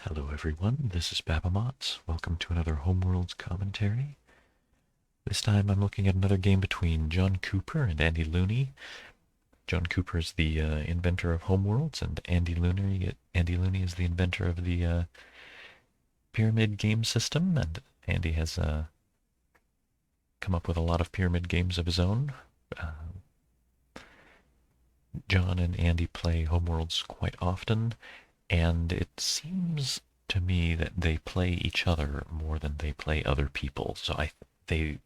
Hello everyone, this is Babamots. Welcome to another Homeworlds commentary. This time I'm looking at another game between John Cooper and Andy Looney. John Cooper is the inventor of Homeworlds, and Andy Looney is the inventor of the pyramid game system, and Andy has come up with a lot of pyramid games of his own. John and Andy play Homeworlds quite often, and it seems to me that they play each other more than they play other people. So they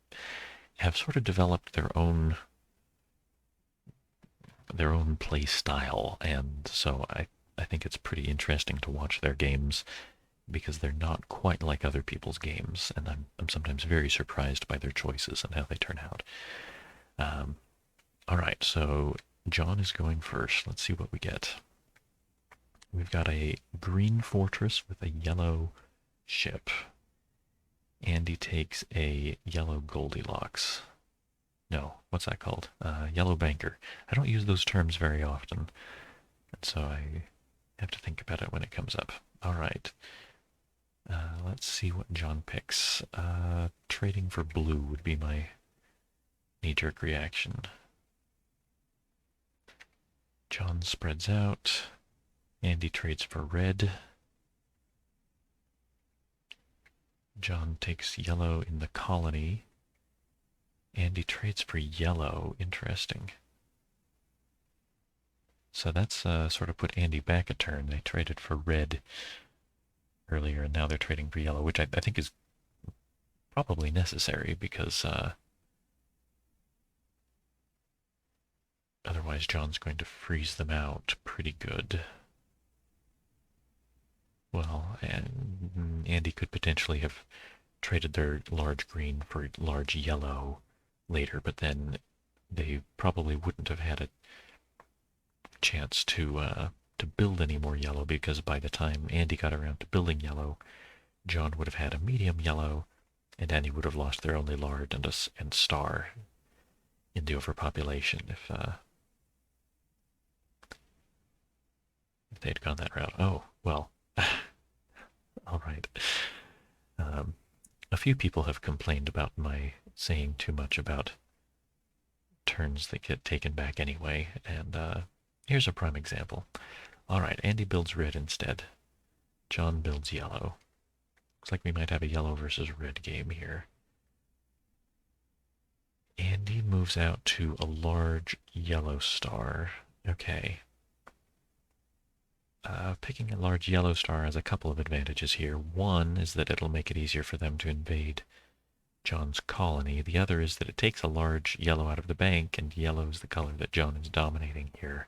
have sort of developed their own play style, and so I think it's pretty interesting to watch their games because they're not quite like other people's games, and I'm sometimes very surprised by their choices and how they turn out. Um, all right, so John is going first. Let's see what we get. We've got a green fortress with a yellow ship. Andy takes a yellow Goldilocks. No, what's that called? Yellow banker. I don't use those terms very often, and so I have to think about it when it comes up. All right. Let's see what John picks. Trading for blue would be my knee-jerk reaction. John spreads out. Andy trades for red. John takes yellow in the colony. Andy trades for yellow. Interesting. So that's sort of put Andy back a turn. They traded for red earlier, and now they're trading for yellow, which I think is probably necessary because otherwise John's going to freeze them out pretty good. Well, and Andy could potentially have traded their large green for large yellow later, but then they probably wouldn't have had a chance to build any more yellow, because by the time Andy got around to building yellow, John would have had a medium yellow, and Andy would have lost their only large and star in the overpopulation if they'd gone that route. Oh, well, all right. Um, a few people have complained about my saying too much about turns that get taken back anyway, and here's a prime example. All right, Andy builds red instead. John builds yellow. Looks like we might have a yellow versus red game here. Andy moves out to a large yellow star. Okay. Picking a large yellow star has a couple of advantages here. One is that it'll make it easier for them to invade John's colony. The other is that it takes a large yellow out of the bank, and yellow is the color that John is dominating here.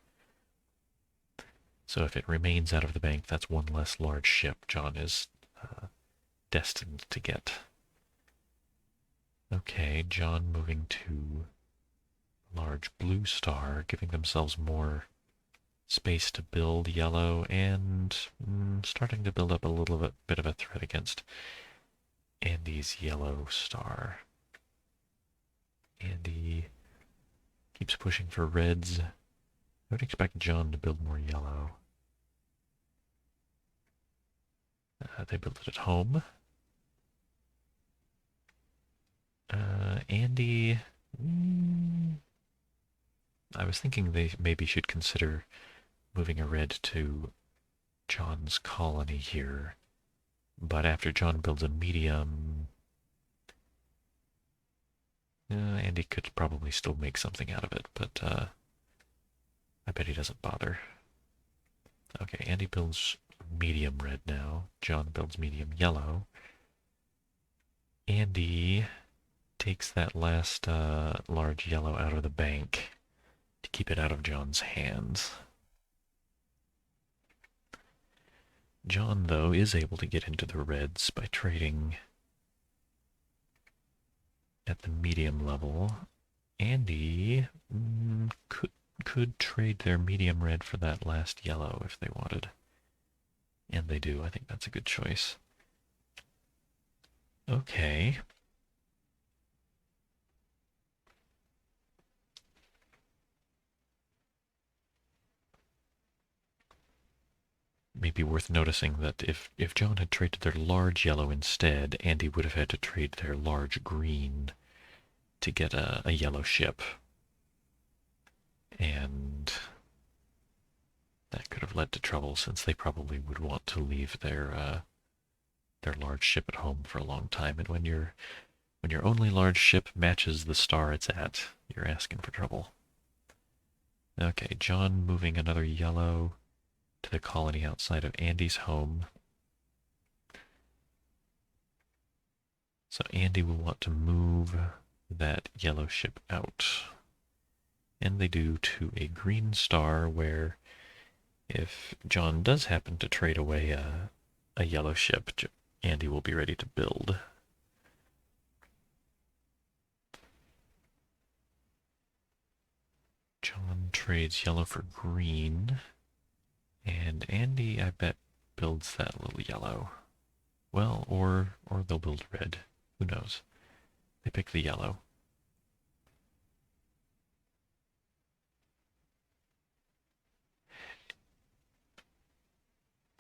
So if it remains out of the bank, that's one less large ship John is destined to get. Okay, John moving to large blue star, giving themselves more space to build yellow, and starting to build up a little bit of a threat against Andy's yellow star. Andy keeps pushing for reds. I would expect John to build more yellow. They built it at home. Andy, I was thinking they maybe should consider moving a red to John's colony here. But after John builds a medium, Andy could probably still make something out of it, but I bet he doesn't bother. Okay, Andy builds medium red now. John builds medium yellow. Andy takes that last large yellow out of the bank to keep it out of John's hands. John, though, is able to get into the reds by trading at the medium level. Andy could trade their medium red for that last yellow if they wanted. And they do. I think that's a good choice. Okay. may be worth noticing that if John had traded their large yellow instead, Andy would have had to trade their large green to get a yellow ship. And that could have led to trouble, since they probably would want to leave their large ship at home for a long time. And when your only large ship matches the star it's at, you're asking for trouble. Okay, John moving another yellow to the colony outside of Andy's home. So Andy will want to move that yellow ship out. And they do to a green star, where if John does happen to trade away a yellow ship, Andy will be ready to build. John trades yellow for green. And Andy, I bet, builds that little yellow. Well, or they'll build red. Who knows? They pick the yellow.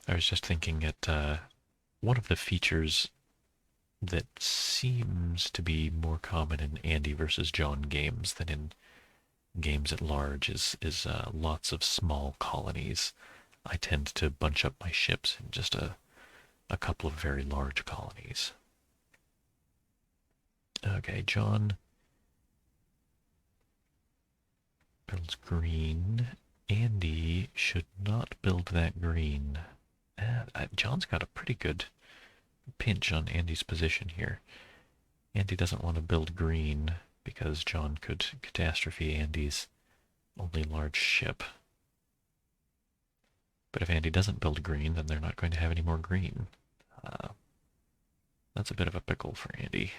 I was just thinking at one of the features that seems to be more common in Andy versus John games than in games at large is lots of small colonies. I tend to bunch up my ships in just a couple of very large colonies. Okay, John builds green. Andy should not build that green. John's got a pretty good pinch on Andy's position here. Andy doesn't want to build green because John could catastrophe Andy's only large ship. But if Andy doesn't build green, then they're not going to have any more green. That's a bit of a pickle for Andy.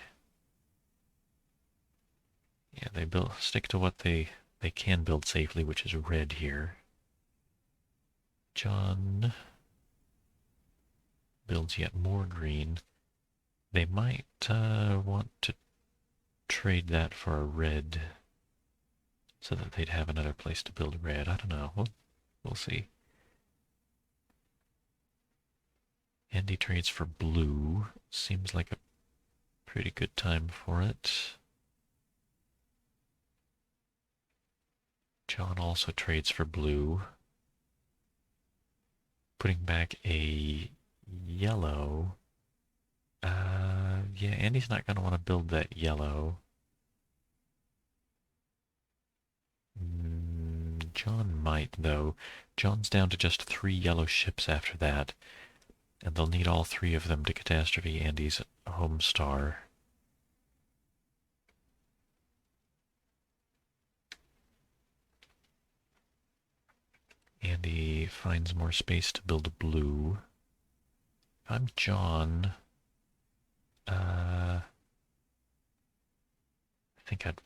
Yeah, they stick to what they can build safely, which is red here. John builds yet more green. They might want to trade that for a red so that they'd have another place to build red. I don't know. We'll see. Andy trades for blue. Seems like a pretty good time for it. John also trades for blue, putting back a yellow. Yeah, Andy's not going to want to build that yellow. John might, though. John's down to just 3 yellow ships after that, and they'll need all 3 of them to catastrophe Andy's home star. Andy finds more space to build blue. If I'm John, I think I'd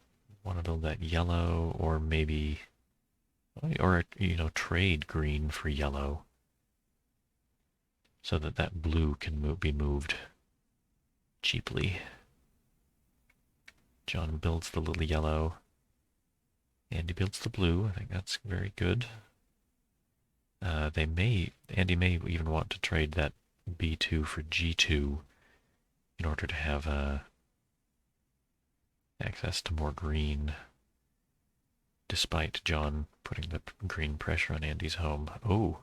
want to build that yellow, or maybe, or trade green for yellow, so that that blue can be moved cheaply. John builds the little yellow. Andy builds the blue. I think that's very good. Andy may even want to trade that B2 for G2 in order to have access to more green, despite John putting the green pressure on Andy's home. Oh,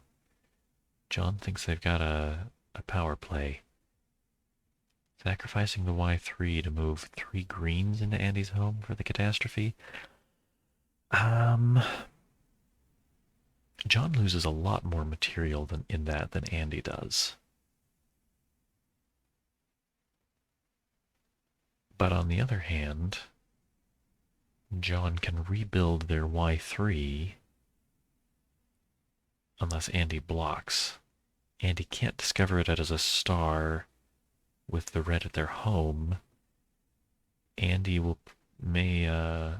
John thinks they've got a power play. Sacrificing the Y3 to move 3 greens into Andy's home for the catastrophe. John loses a lot more material than Andy does. But on the other hand, John can rebuild their Y3 unless Andy blocks. Andy can't discover it as a star with the red at their home. Andy may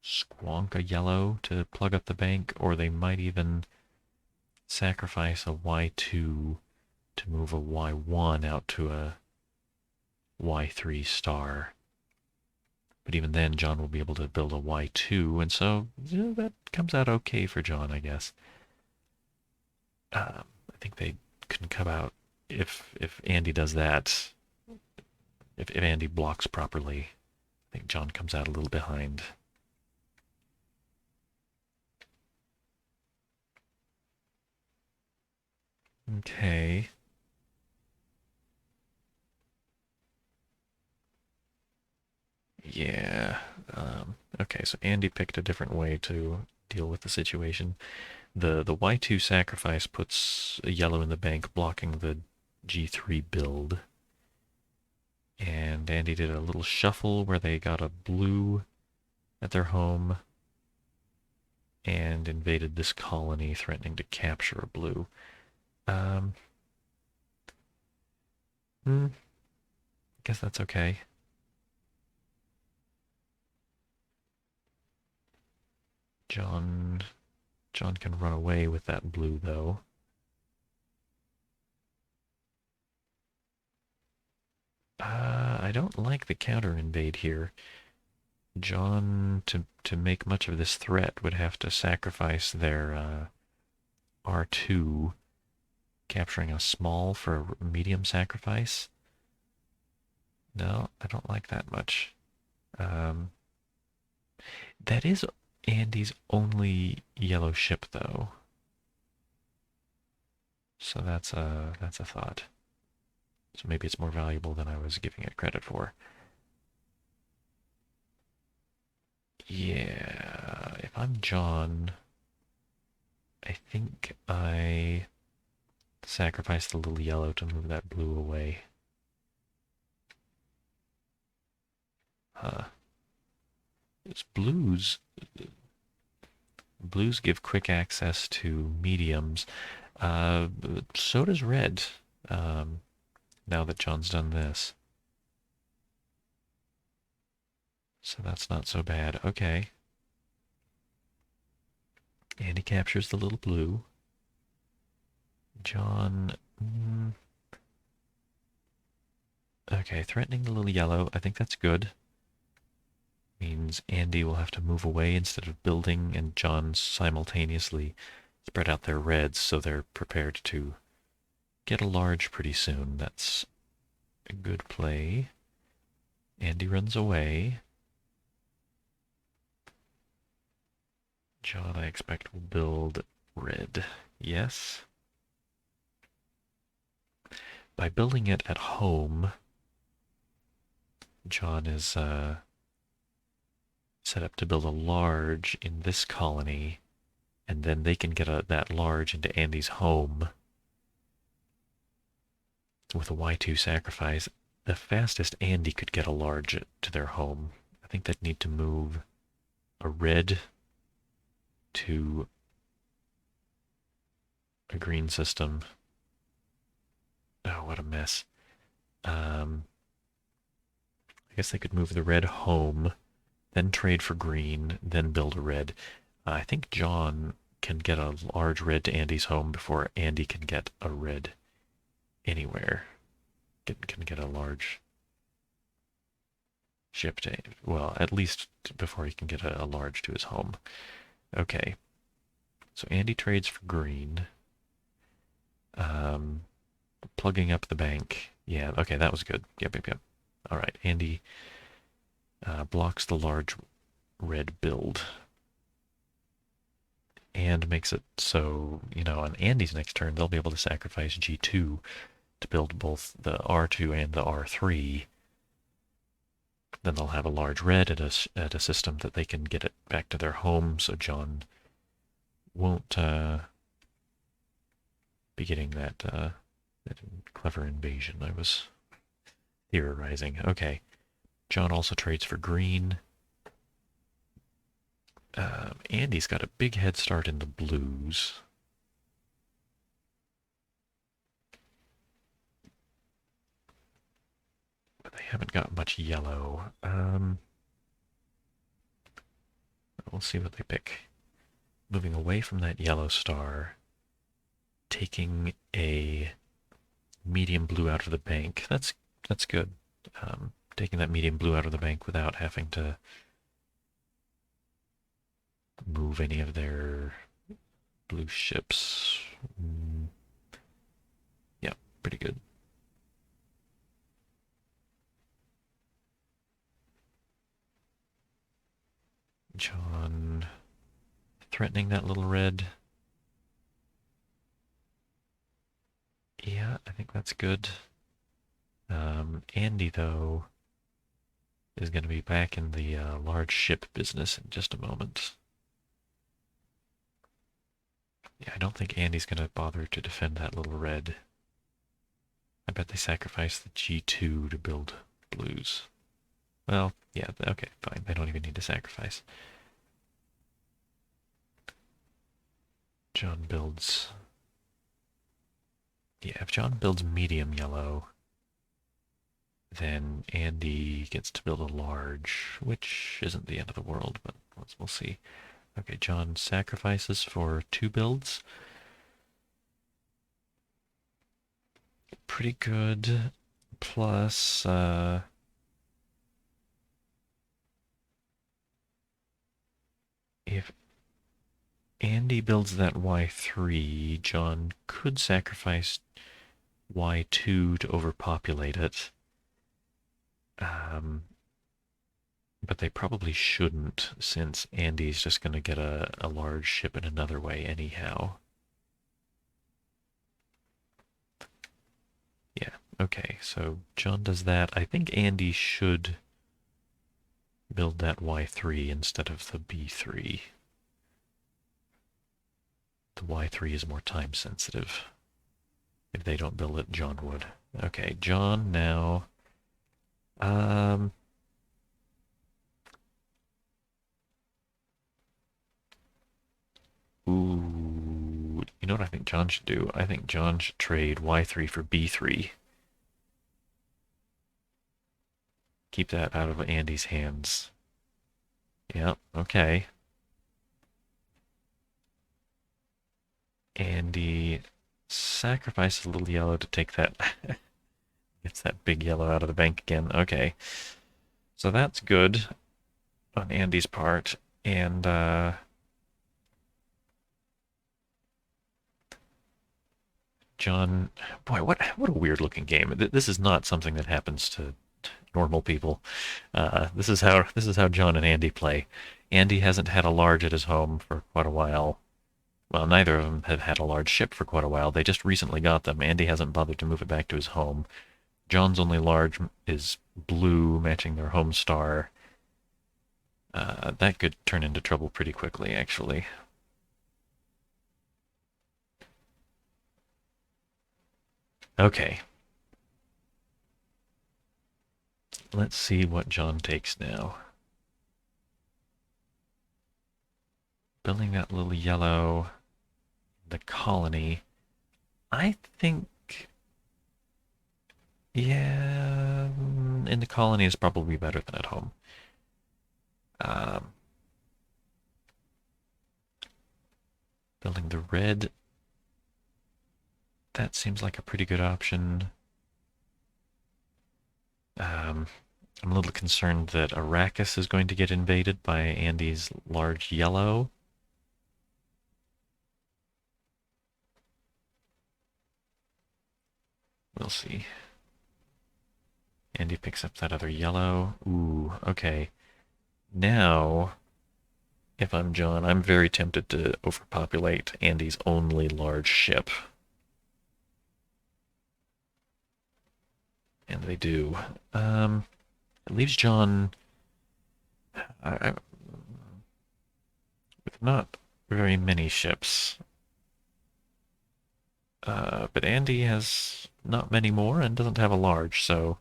squonk a yellow to plug up the bank, or they might even sacrifice a Y2 to move a Y1 out to a Y3 star. But even then, John will be able to build a Y2, and so that comes out okay for John, I guess. I think they can come out if Andy does that. If Andy blocks properly, I think John comes out a little behind. Okay. Yeah. Okay, so Andy picked a different way to deal with the situation. The Y2 sacrifice puts a yellow in the bank, blocking the G3 build. And Andy did a little shuffle where they got a blue at their home and invaded this colony, threatening to capture a blue. Um, I guess that's okay. John can run away with that blue, though. I don't like the counter invade here. John, to make much of this threat, would have to sacrifice their R2, capturing a small for a medium sacrifice. No, I don't like that much. Um, that is Andy's only yellow ship, though. So that's a thought. So maybe it's more valuable than I was giving it credit for. Yeah, if I'm John, I think I sacrifice the little yellow to move that blue away. Huh. It's blues give quick access to mediums. Uh, so does red. Um, now that John's done this. So that's not so bad. Okay. And he captures the little blue. John. Okay, threatening the little yellow. I think that's good. Means Andy will have to move away instead of building, and John simultaneously spread out their reds so they're prepared to get a large pretty soon. That's a good play. Andy runs away. John, I expect, will build red. Yes. By building it at home, John is set up to build a large in this colony, and then they can get that large into Andy's home with a Y2 sacrifice. The fastest Andy could get a large to their home, I think they'd need to move a red to a green system. Oh, what a mess. I guess they could move the red home, then trade for green, then build a red. I think John can get a large red to Andy's home before Andy can get a red anywhere. Can get a large ship to, well, at least before he can get a large to his home. Okay. So Andy trades for green. Plugging up the bank. Yeah, okay, that was good. Yep. All right, Andy blocks the large red build and makes it so, on Andy's next turn, they'll be able to sacrifice G2 to build both the R2 and the R3. Then they'll have a large red at a system that they can get it back to their home, so John won't be getting that clever invasion I was theorizing. Okay. John also trades for green. Andy's got a big head start in the blues. But they haven't got much yellow. We'll see what they pick. Moving away from that yellow star, taking a medium blue out of the bank. That's good. Taking that medium blue out of the bank without having to move any of their blue ships. threatening that little red. Yeah, I think that's good. Andy, though, is going to be back in the large ship business in just a moment. Yeah, I don't think Andy's going to bother to defend that little red. I bet they sacrifice the G2 to build blues. Well, yeah, okay, fine. They don't even need to sacrifice. John builds... Yeah, if John builds medium yellow, then Andy gets to build a large, which isn't the end of the world, but we'll see. Okay, John sacrifices for 2 builds. Pretty good. Plus, if Andy builds that Y3, John could sacrifice Y2 to overpopulate it. But they probably shouldn't, since Andy's just going to get a large ship in another way anyhow. Yeah, okay, so John does that. I think Andy should build that Y3 instead of the B3. The Y3 is more time sensitive. If they don't build it, John would. Okay, John now. Ooh, you know what I think John should do? I think John should trade Y3 for B3. Keep that out of Andy's hands. Yep, okay. Andy sacrifices a little yellow to take that. Gets that big yellow out of the bank again. Okay. So that's good on Andy's part. And, John, boy, what a weird looking game. This is not something that happens to normal people. This is how John and Andy play. Andy hasn't had a large at his home for quite a while. Well, neither of them have had a large ship for quite a while. They just recently got them. Andy hasn't bothered to move it back to his home. John's only large is blue, matching their home star. That could turn into trouble pretty quickly, actually. Okay. Let's see what John takes now. Building that little yellow, the colony. I think, yeah, in the colony is probably better than at home. Building the red, that seems like a pretty good option. I'm a little concerned that Arrakis is going to get invaded by Andy's large yellow. We'll see. Andy picks up that other yellow. Ooh, okay. Now, if I'm John, I'm very tempted to overpopulate Andy's only large ship. And they do. It leaves John with not very many ships. But Andy has not many more and doesn't have a large, so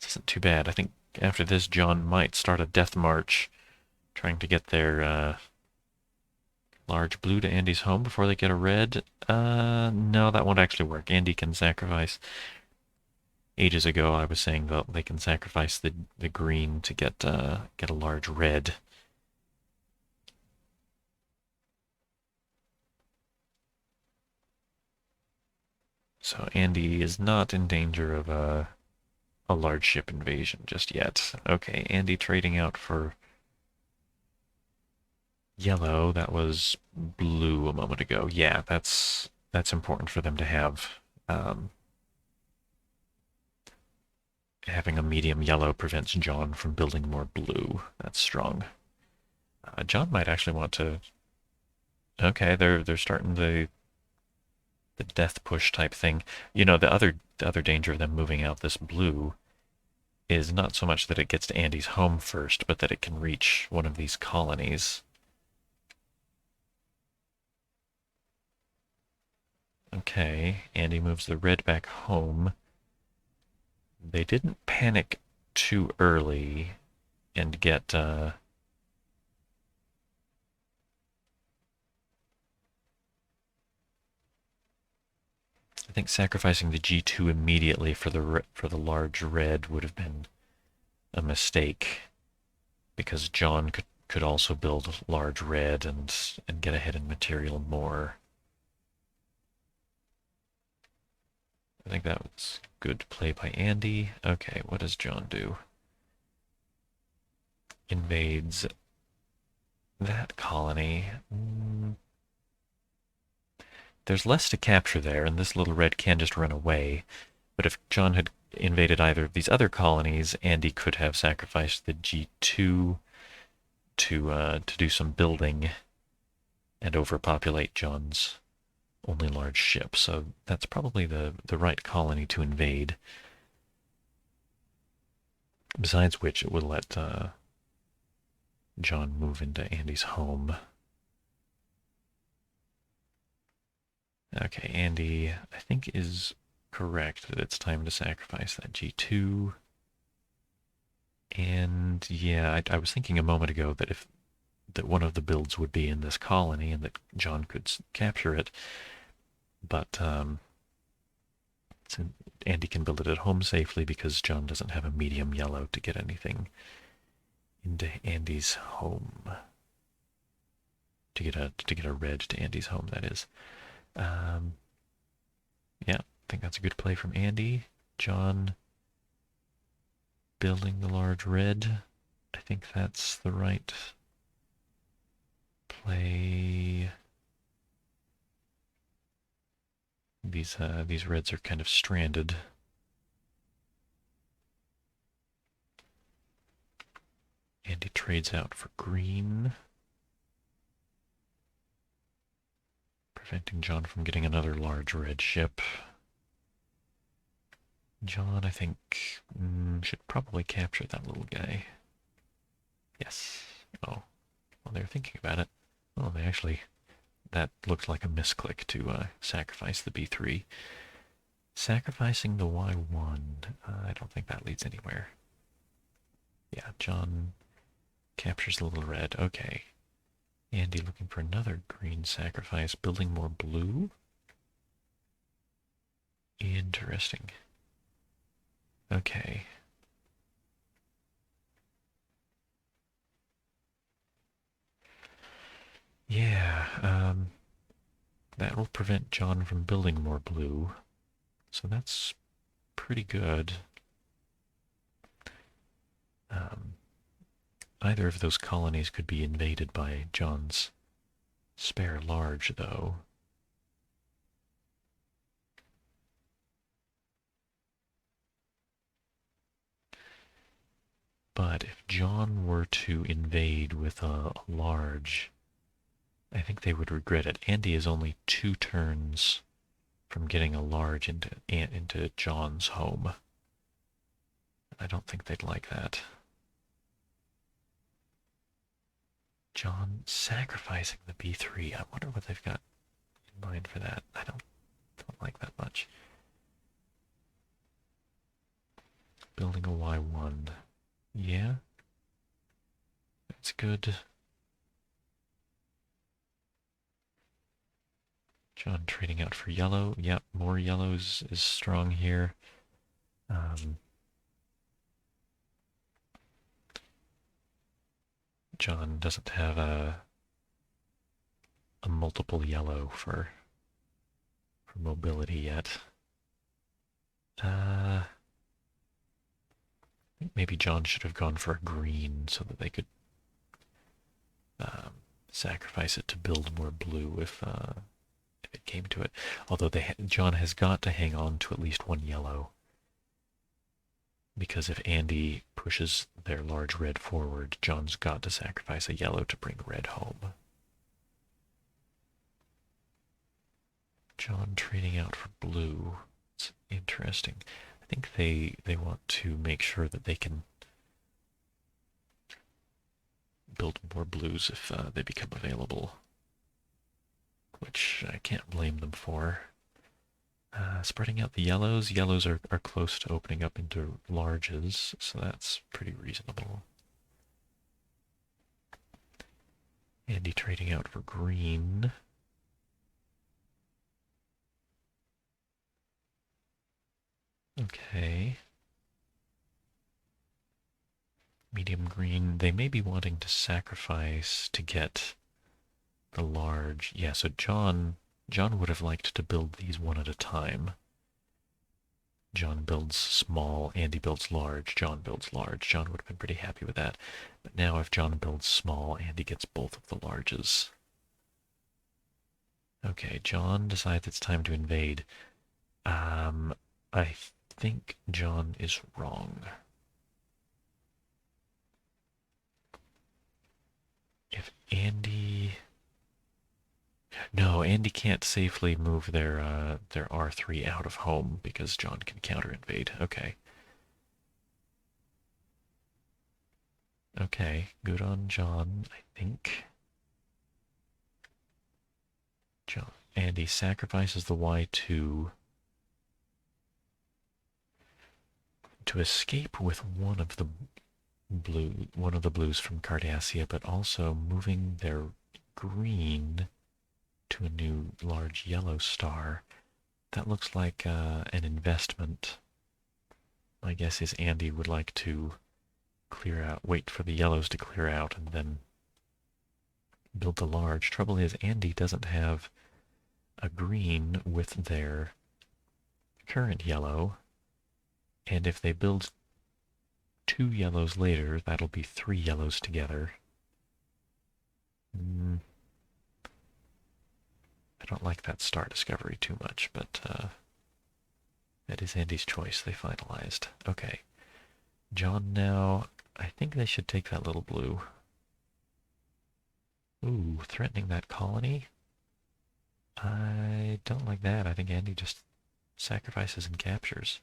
this isn't too bad. I think after this, John might start a death march trying to get their large blue to Andy's home before they get a red. No, that won't actually work. Andy can sacrifice. Ages ago, I was saying that they can sacrifice the green to get a large red. So Andy is not in danger of a large ship invasion just yet. Okay, Andy trading out for yellow. That was blue a moment ago. Yeah, that's important for them to have. Having a medium yellow prevents John from building more blue. That's strong. John might actually want to Okay, they're starting the death push type thing. You know, the other danger of them moving out this blue is not so much that it gets to Andy's home first, but that it can reach one of these colonies. Okay, Andy moves the red back home. They didn't panic too early and get I think sacrificing the G2 immediately for the large red would have been a mistake because John could also build large red and get ahead in material more. I think that was good play by Andy. Okay, what does John do? Invades that colony. There's less to capture there, and this little red can just run away. But if John had invaded either of these other colonies, Andy could have sacrificed the G2 to do some building and overpopulate John's only large ship. So that's probably the right colony to invade. Besides which, it would let John move into Andy's home. Okay, Andy, I think is correct that it's time to sacrifice that G2. And yeah, I was thinking a moment ago that one of the builds would be in this colony and that John could capture it, but so Andy can build it at home safely because John doesn't have a medium yellow to get anything into Andy's home. To get a red to Andy's home, that is. Yeah, I think that's a good play from Andy. John building the large red. I think that's the right play. These reds are kind of stranded. Andy trades out for green, preventing John from getting another large red ship. John, I think, should probably capture that little guy. Yes. Oh, well, they're thinking about it. Oh, they actually, that looked like a misclick to sacrifice the B3. Sacrificing the Y1, I don't think that leads anywhere. Yeah, John captures the little red. Okay. Andy looking for another green sacrifice, building more blue. Interesting. Okay. Yeah, that will prevent John from building more blue. So that's pretty good. Either of those colonies could be invaded by John's spare large, though. But if John were to invade with a large, I think they would regret it. Andy is only 2 turns from getting a large into John's home. I don't think they'd like that. John sacrificing the B3. I wonder what they've got in mind for that. I don't like that much. Building a Y1. Yeah. That's good. John trading out for yellow. Yep, more yellows is strong here. John doesn't have a multiple yellow for mobility yet. I think maybe John should have gone for a green so that they could sacrifice it to build more blue if it came to it. Although John has got to hang on to at least one yellow. Because if Andy pushes their large red forward, John's got to sacrifice a yellow to bring red home. John trading out for blue. It's interesting. I think they want to make sure that they can build more blues if they become available, which I can't blame them for. Spreading out the yellows. Yellows are close to opening up into larges, so that's pretty reasonable. Andy trading out for green. Okay. Medium green. They may be wanting to sacrifice to get the large. Yeah, so John would have liked to build these one at a time. John builds small, Andy builds large, John builds large. John would have been pretty happy with that. But now if John builds small, Andy gets both of the larges. Okay, John decides it's time to invade. I think John is wrong. If Andy... No, Andy can't safely move their R3 out of home because John can counter invade. Okay. Okay, good on John, I think. Andy sacrifices the Y2 to escape with one of the blues from Cardassia, but also moving their green to a new large yellow star. That looks like an investment. My guess is Andy would like to wait for the yellows to clear out and then build the large. Trouble is Andy doesn't have a green with their current yellow, and if they build 2 yellows later, that'll be 3 yellows together. I don't like that star discovery too much, but that is Andy's choice. They finalized. Okay. John now, I think they should take that little blue. Ooh, threatening that colony? I don't like that. I think Andy just sacrifices and captures.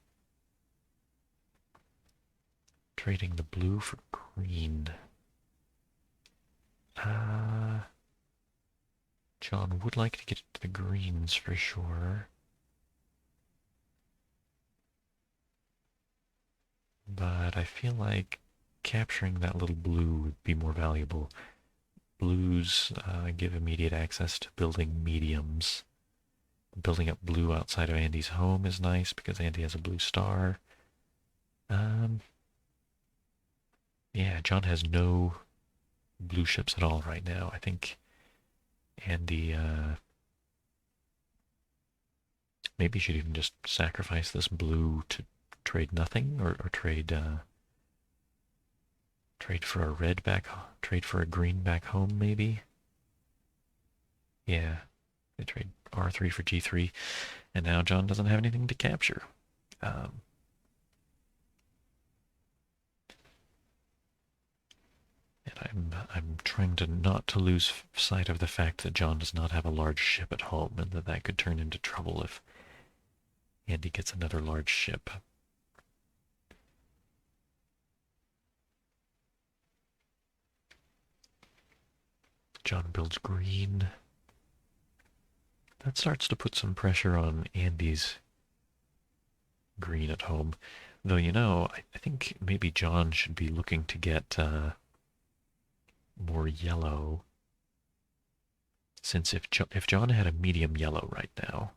Trading the blue for green. John would like to get to the greens for sure. But I feel like capturing that little blue would be more valuable. Blues give immediate access to building mediums. Building up blue outside of Andy's home is nice because Andy has a blue star. Yeah, John has no blue ships at all right now. I think Andy maybe should even just sacrifice this blue to trade nothing or trade for a red trade for a green back home maybe. Yeah, they trade R3 for G3, and now John doesn't have anything to capture. And I'm trying to not to lose sight of the fact that John does not have a large ship at home, and that could turn into trouble if Andy gets another large ship. John builds green. That starts to put some pressure on Andy's green at home. Though, you know, I think maybe John should be looking to get more yellow. Since if John had a medium yellow right now,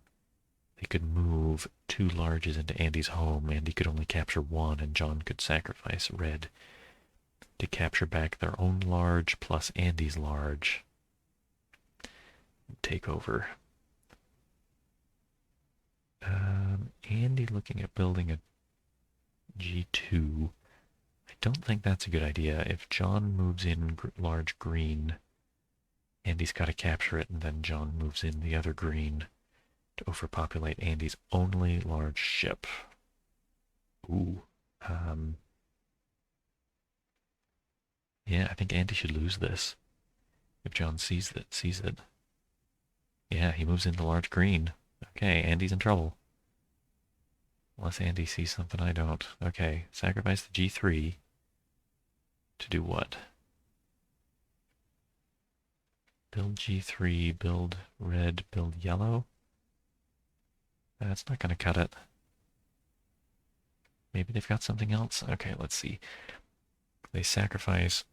they could move 2 larges into Andy's home. Andy could only capture 1, and John could sacrifice red to capture back their own large plus Andy's large. Take over. Andy looking at building a G2. I don't think that's a good idea. If John moves in large green, Andy's got to capture it, and then John moves in the other green to overpopulate Andy's only large ship. Ooh. Yeah, I think Andy should lose this. If John sees it. Yeah, he moves into large green. Okay, Andy's in trouble. Unless Andy sees something I don't. Okay, sacrifice the G3 to do what? Build G3, build red, build yellow. That's not going to cut it. Maybe they've got something else. Okay, let's see. They sacrifice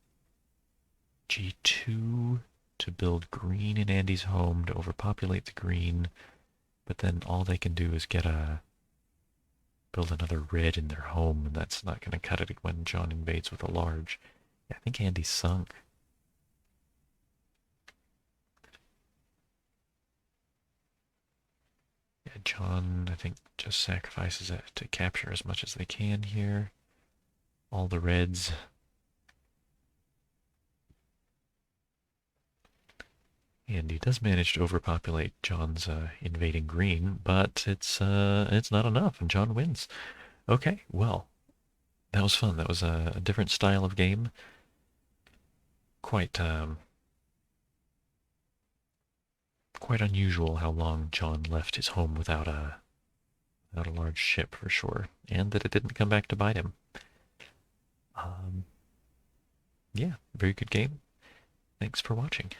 G2 to build green in Andy's home to overpopulate the green, but then all they can do is build another red in their home, and that's not going to cut it when John invades with a large. Yeah, I think Andy's sunk. Yeah, John, I think, just sacrifices it to capture as much as they can here. All the reds. And he does manage to overpopulate John's invading green, but it's not enough, and John wins. Okay, well, that was fun. That was a different style of game. Quite quite unusual how long John left his home without a large ship for sure, and that it didn't come back to bite him. Um, yeah, very good game. Thanks for watching.